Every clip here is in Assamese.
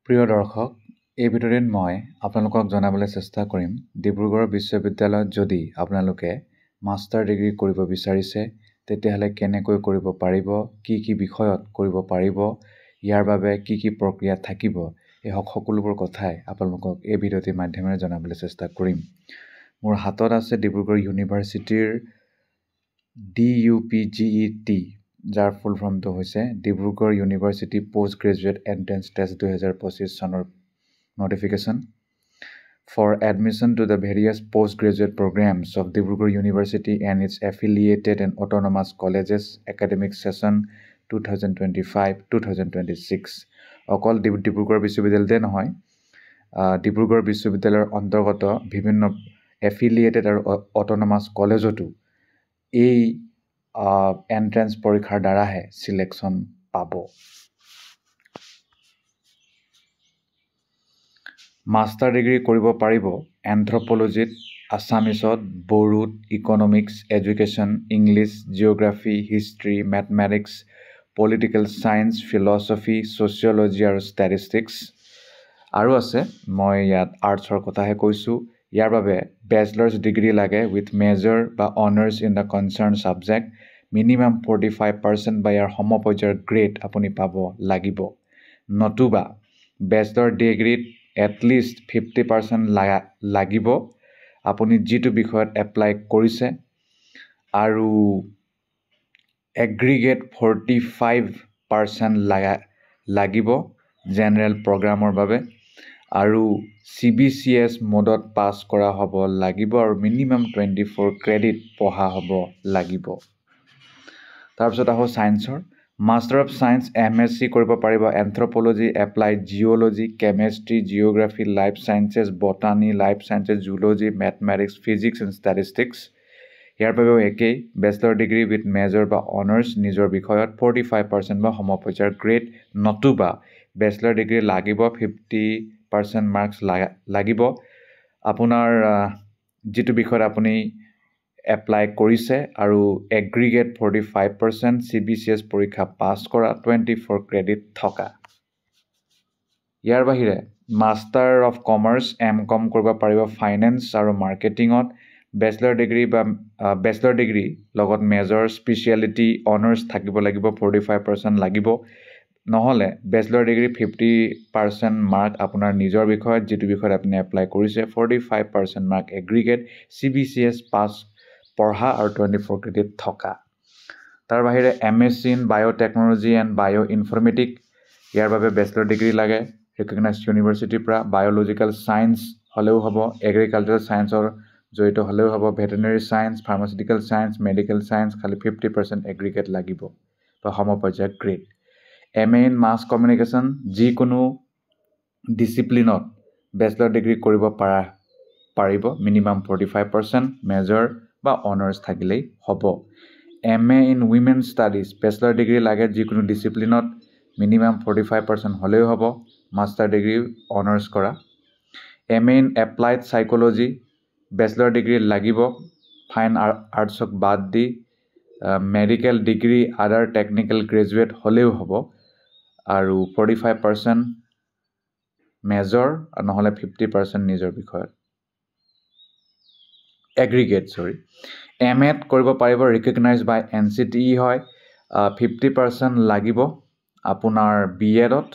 প্ৰিয় দৰ্শক, এই ভিডিঅ'ত মই আপোনালোকক জনাবলৈ চেষ্টা কৰিম ডিব্ৰুগড় বিশ্ববিদ্যালয়ত যদি আপোনালোকে মাষ্টাৰ ডিগ্ৰী কৰিব বিচাৰিছে তেতিয়াহ'লে কেনেকৈ কৰিব পাৰিব, কি বিষয়ত কৰিব পাৰিব, ইয়াৰ বাবে কি প্ৰক্ৰিয়া থাকিব, এই সকলোবোৰ কথাই আপোনালোকক এই ভিডিঅ'টিৰ মাধ্যমেৰে জনাবলৈ চেষ্টা কৰিম। মোৰ হাতত আছে ডিব্ৰুগড় ইউনিভাৰ্চিটিৰ DUPGET, যাৰ ফুল ফৰ্মটো হৈছে Dibrugarh university post graduate entrance test 2025 চনৰ notification for admission to the various postgraduate programs of Dibrugarh University and its affiliated and autonomous colleges academic session 2025-2026 অকল ডিব্ৰুগড় বিশ্ববিদ্যালয়তে নহয়, ডিব্ৰুগড় বিশ্ববিদ্যালয়ৰ অন্তৰ্গত বিভিন্ন এফিলিয়েটেড আৰু অটোনমাস কলেজতো এই এন্ট্ৰেন্স পৰীক্ষাৰ দ্বাৰাহে সিলেকশন পাব। মাষ্টাৰ ডিগ্ৰী কৰিব পাৰিব এন্থ্ৰপলজিত, আছামিছত, বড়োত, economics, education, English, geography, history, mathematics, political science, philosophy, sociology আৰু ষ্টেটিষ্টিক্স। আৰু আছে, মই ইয়াত আৰ্টছৰ কথাহে কৈছোঁ। ইয়াৰ বাবে বেচলাৰ্ছ ডিগ্ৰী লাগে উইথ মেজৰ বা honours in the concern subject. Minimum 45% বা ইয়াৰ সমপৰ্যায়ৰ গ্ৰেড আপুনি পাব লাগিব, নতুবা বেচলাৰ ডিগ্ৰীত এটলিষ্ট 50% লাগিব আপুনি যিটো বিষয়ত এপ্লাই কৰিছে, আৰু এগ্ৰিগেট 45% লাগিব জেনেৰেল প্ৰগ্ৰামৰ বাবে, আৰু CBCS মোডত পাছ কৰা হ'ব লাগিব, আৰু মিনিমাম 24 ক্ৰেডিট পঢ়া হ'ব লাগিব। তাৰপিছত আহোঁ ছায়েন্সৰ। মাষ্টাৰ অফ ছায়েন্স MSc কৰিব পাৰিব anthropology, applied geology, chemistry, geography, life sciences, botany, life sciences, zoology, mathematics, physics and statistics. ইয়াৰ বাবেও একেই, বেচলাৰ ডিগ্ৰী উইথ মেজৰ বা অনাৰ্ছ নিজৰ বিষয়ত 45% বা সমপৰ্যায়ৰ গ্ৰেড, নতুবা বেচলাৰ ডিগ্ৰী লাগিব 50% মাৰ্কছ লাগিব আপোনাৰ যিটো বিষয়ত আপুনি এপ্লাই কৰিছে, আৰু এগ্ৰিগেট 45% CBCS পৰীক্ষা পাছ কৰা, 24 ক্ৰেডিট থকা। ইয়াৰ বাহিৰে মাষ্টাৰ অফ কমাৰ্চ MCom কৰিব পাৰিব ফাইনেন্স আৰু মাৰ্কেটিঙত। বেচলাৰ ডিগ্ৰী লগত মেজৰ, স্পেচিয়েলিটি, অনাৰ্ছ থাকিব লাগিব, 45% লাগিব, নহ'লে বেচলাৰ ডিগ্ৰী 50% মাৰ্ক আপোনাৰ নিজৰ বিষয়ত যিটো বিষয়ত আপুনি এপ্লাই কৰিছে, 45% মাৰ্ক এগ্ৰিগেট, CBCS পাছ পঢ়া আৰু 24 ক্ৰেডিট থকা। তাৰ বাহিৰে MSc ইন বায়'টেকনলজি এণ্ড বায়'ইনফৰ্মেটিক, ইয়াৰ বাবে বেচলাৰ ডিগ্ৰী লাগে ৰিকগনাইজড ইউনিভাৰ্চিটিৰ পৰা। বায়'লজিকেল ছায়েন্স হ'লেও হ'ব, এগ্ৰিকালচাৰেল ছায়েন্সৰ জড়িত হ'লেও হ'ব, veterinary science, pharmaceutical science, medical science, খালি 50% এগ্ৰিগেট লাগিব বা সমপৰ্যায়ৰ grade. MA in mass communication, যিকোনো ডিচিপ্লিনত বেচলাৰ ডিগ্ৰী কৰিব পাৰিব, মিনিমাম 45%, মেজৰ বা অনাৰ্ছ থাকিলেই হ'ব। MA in women studies, bachelor degree লাগে যিকোনো ডিচিপ্লিনত, মিনিমাম 45% হ'লেও হ'ব, মাষ্টাৰ ডিগ্ৰী অনাৰ্ছ কৰা। MA in applied psychology, bachelor degree লাগিব ফাইন আৰ্টছক বাদ দি, মেডিকেল ডিগ্ৰী আদাৰ টেকনিকেল গ্ৰেজুৱেট হ'লেও হ'ব, আৰু 45% মেজৰ নহ'লে 50% নিজৰ বিষয়ত এগ্ৰিগেট। MA কৰিব পাৰিব ৰিকগনাইজড বাই NCTE হয়, 50% লাগিব আপোনাৰ BEdত,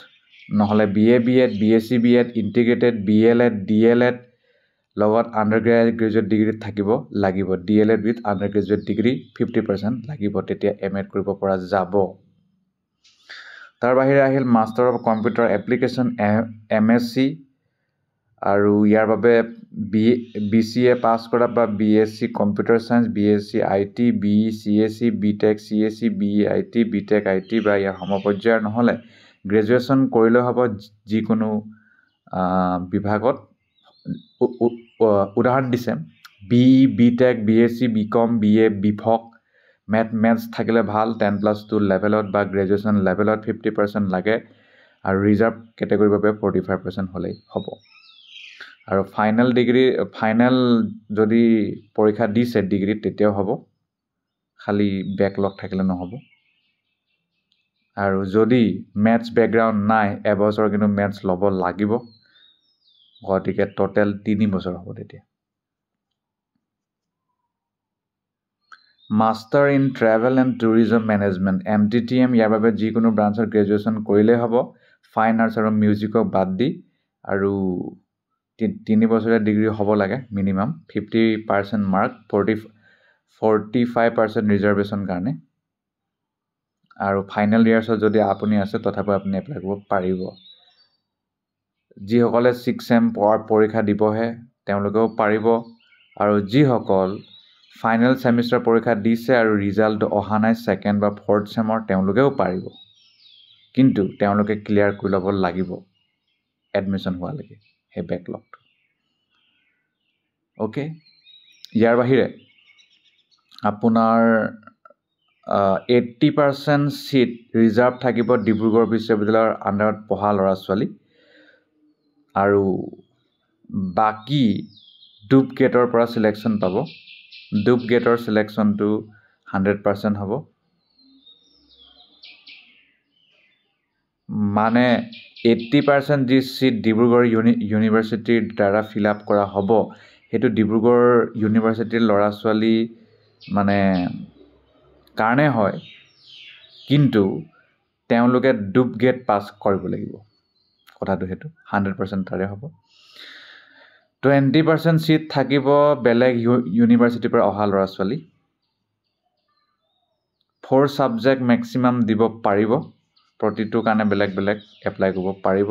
নহ'লে BA BEd, BSc BEd, integrated, BLEd, DLEd লগত আণ্ডাৰ গ্ৰেজুৱেট ডিগ্ৰী থাকিব লাগিব, DLEd with under graduate degree 50% লাগিব, তেতিয়া MA কৰিব পৰা যাব। তাৰ বাহিৰে আহিল master of computer application MSc, আৰু ইয়াৰ বাবে BCA পাছ কৰা বা BSc computer science, BSc IT, BCAC, BTech CAC, BIT, BTech IT বা ইয়াৰ সমপৰ্যায়ৰ, নহ'লে গ্ৰেজুৱেশ্যন কৰিলেও হ'ব যিকোনো বিভাগত। উদাহৰণ দিছে BE, BTech, BSc, BCom, BA, BPhok, maths থাকিলে ভাল, 10+2 লেভেলত বা গ্ৰেজুৱেশ্যন লেভেলত 50% লাগে, আৰু ৰিজাৰ্ভ কেটেগৰীৰ বাবে 45% হ'লেই হ'ব। আৰু ফাইনেল যদি পৰীক্ষা দিছে ডিগ্ৰীত তেতিয়াও হ'ব, খালি বেকলগ থাকিলে নহ'ব। আৰু যদি মেথছ বেকগ্ৰাউণ্ড নাই এবছৰ কিন্তু মেথছ ল'ব লাগিব গতিকে টোটেল 3 বছৰ হ'ব তেতিয়া master in travel and tourism management MTTM ইয়াৰ বাবে যিকোনো ব্ৰাঞ্চৰ গ্ৰেজুৱেশ্যন কৰিলেই হ'ব ফাইন আৰ্টছ আৰু মিউজিকক বাদ দি আৰু 3 বছৰীয়া ডিগ্ৰী হ'ব লাগে মিনিমাম 50% মাৰ্ক 45% ৰিজাৰ্ভেশ্যন কাৰণে আৰু ফাইনেল ইয়াৰ্ছত যদি আপুনি আছে তথাপিও আপুনি এপ্লাই কৰিব পাৰিব যিসকলে 6 চেম পৰীক্ষা দিবহে তেওঁলোকেও পাৰিব আৰু যিসকল ফাইনেল সেমিষ্টাৰ পৰীক্ষা দিছে আৰু ৰিজাল্ট অহা নাই সেকেন্ড বা ফৰ্থ চেমৰ তেওঁলোকেও পাৰিব কিন্তু তেওঁলোকে ক্লিয়াৰ কৰি ল'ব লাগিব এডমিশ্যন হোৱালৈকে সেই বেকলগটো ওকে ইয়াৰ বাহিৰে আপোনাৰ 80% সিট ৰিজাৰ্ভ থাকিব ডিব্ৰুগড় বিশ্ববিদ্যালয়ৰ আণ্ডাৰত পঢ়া ল'ৰা ছোৱালী আৰু বাকি ডুপ গেটৰ পৰা সিলেকশ্যন পাব ডুপ গেটৰ সিলেকশ্যনটো 100% হ'ব মানে 80% যি সিট ডিব্ৰুগড় ইউনিভাৰ্চিটিৰ দ্বাৰা ফিল আপ কৰা হ'ব সেইটো ডিব্ৰুগড় ইউনিভাৰ্চিটিৰ ল'ৰা ছোৱালী মানে কাৰণে হয় কিন্তু তেওঁলোকে ডুপ গেট পাছ কৰিব লাগিব কথাটো সেইটো 100% তাৰে হ'ব 20% সিট থাকিব বেলেগ ইউনিভাৰ্চিটিৰ পৰা অহা ল'ৰা ছোৱালী 4 সাবজেক্ট ম্যাক্সিমাম দিব পাৰিব প্ৰতিটো কাৰণে বেলেগ বেলেগ এপ্লাই কৰিব পাৰিব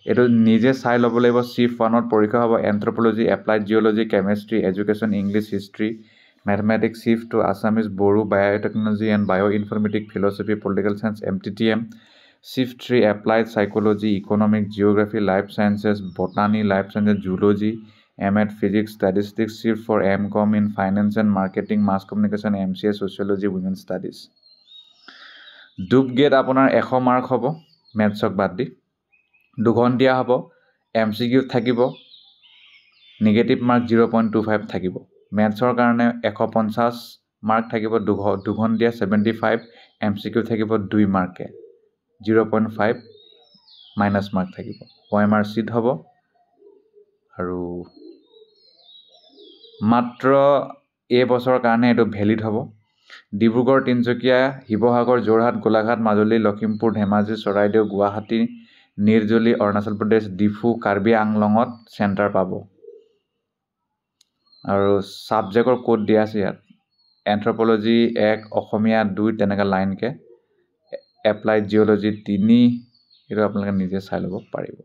এটো নিজে চাই ল'ব লাগিব শিফট 1ত পৰীক্ষা হ'ব anthropology applied geology chemistry education English history mathematics shift two Assamese Bodo biotechnology and bioinformatic philosophy political science MTTM shift 3 applied psychology economic geography life sciences botany life sciences zoology M.Ed Physics Statistics shift for M.Com in Finance and Marketing Mass Communication MCA Sociology Women Studies ডুপ গেট আপোনাৰ 100 মাৰ্ক হ'ব মেথছক বাদ দি 2 ঘণ্টিয়া হ'ব MCQ থাকিব নেগেটিভ মাৰ্ক 0.25 থাকিব মেথছৰ কাৰণে 150 মাৰ্ক থাকিব 2 ঘণ্টিয়া 75 MCQ থাকিব 2 মাৰ্কে 0.5 মাইনাছ মাৰ্ক থাকিব OMR সিট হ'ব আৰু মাত্ৰ এই বছৰৰ কাৰণে এটো ভ্যালিড হ'ব ডিব্ৰুগড় তিনচুকীয়া শিৱসাগৰ যোৰহাট গোলাঘাট মাজুলী লখিমপুৰ ধেমাজি চৰাইদেউ গুৱাহাটী নিৰজুলি অৰুণাচল প্ৰদেশ ডিফু কাৰ্বি আংলঙত চেণ্টাৰ পাব আৰু সাবজেক্টৰ কোড দিয়া আছে ইয়াত এন্থ্ৰোপলজি 1 অসমীয়া 2 তেনেকা লাইনকে এপ্লাইড জিওলজি 3 এটো আপোনালোকে নিজে চাই ল'ব পাৰিব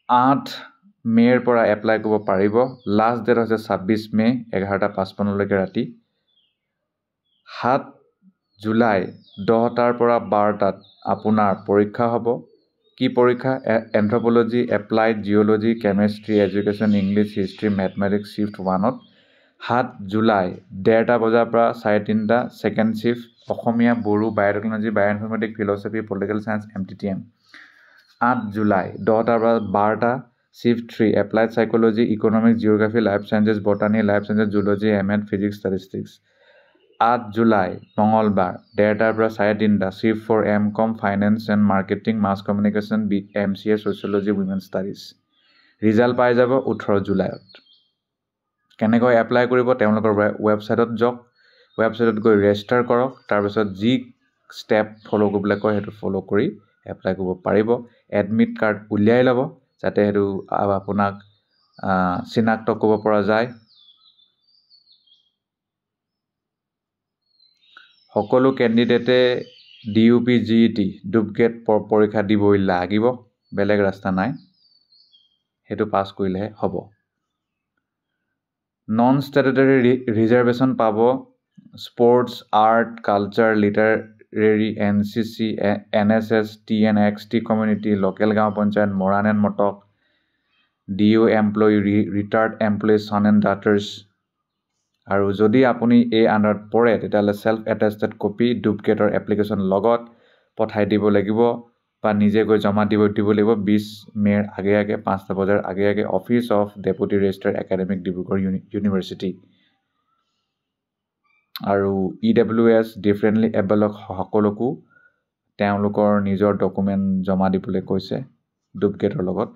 8 মেৰ পৰা এপ্লাই কৰিব পাৰিব লাষ্ট ডেট হৈছে 26 মে 11:55 লৈকে ৰাতি 7 জুলাই 10টাৰ পৰা 12টাত আপোনাৰ পৰীক্ষা হ'ব কি পৰীক্ষা anthropology applied geology chemistry education English history mathematics shift 1ত 7 জুলাই 1:30 বজাৰ পৰা 3:30 second shift Asomiya Bodo biotechnology bioinformatic philosophy political science MTTM 8 July 10টাৰ পৰা 12টা shift 3 applied psychology economic geography life sciences botany life sciences zoology M.Ed Physics Statistics 8 July মঙ্গলবাৰ 1:30টাৰ পৰা 3:30 shift 4 M.Com finance and marketing mass communication MCA Sociology Women Studies result পাই যাব 18 জুলাইত কেনেকৈ এপ্লাই কৰিব তেওঁলোকৰ ৱেবছাইটত যাওক ৱেবছাইটত গৈ ৰেজিষ্টাৰ কৰক তাৰ পিছত যি ষ্টেপ ফলো কৰিবলৈ কয় সেইটো ফলো কৰি এপ্লাই কৰিব পাৰিব এডমিট কাৰ্ড উলিয়াই ল'ব যাতে হেতু আপোনাক চিনাক্ত কৰিব পৰা যায় সকলো ক্যান্ডিডেটে DUP GET ডুপ গেট পৰীক্ষা দিবই লাগিব বেলেগ ৰাস্তা নাই হেতু পাস কৰিলে হ'ব নন স্ট্যাটুটৰি ৰিজাৰ্ভেশ্যন পাব sports art culture literary NCC NSS TNXT community local গাঁও panchayat Moran and Motok DO employee retired employee son and daughters আৰু যদি আপুনি এই আণ্ডাৰত পৰে তেতিয়াহ'লে সেল্ফ এটেষ্টেড কপি ডুপ গেটৰ এপ্লিকেশ্যন লগত পঠাই দিব লাগিব বা নিজে গৈ জমা দিব লাগিব 20 মেৰ আগে 5টা বজাৰ আগে office of deputy registrar academic Dibrugarh university আৰু EWS ডিফাৰেণ্টলি এবল সকলোকো তেওঁলোকৰ নিজৰ ডকুমেণ্ট জমা দিবলৈ কৈছে ডুপ্লিকেটৰ লগত।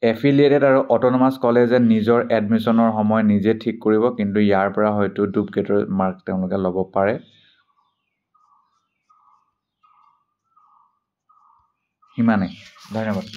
এফিলিয়েটেড আৰু অট'নমাছ কলেজে নিজৰ এডমিশ্যনৰ সময় নিজে ঠিক কৰিব, কিন্তু ইয়াৰ পৰা হয়তো ডুপ্লিকেটৰ মাৰ্ক তেওঁলোকে ল'ব পাৰে। সিমানেই। ধন্যবাদ।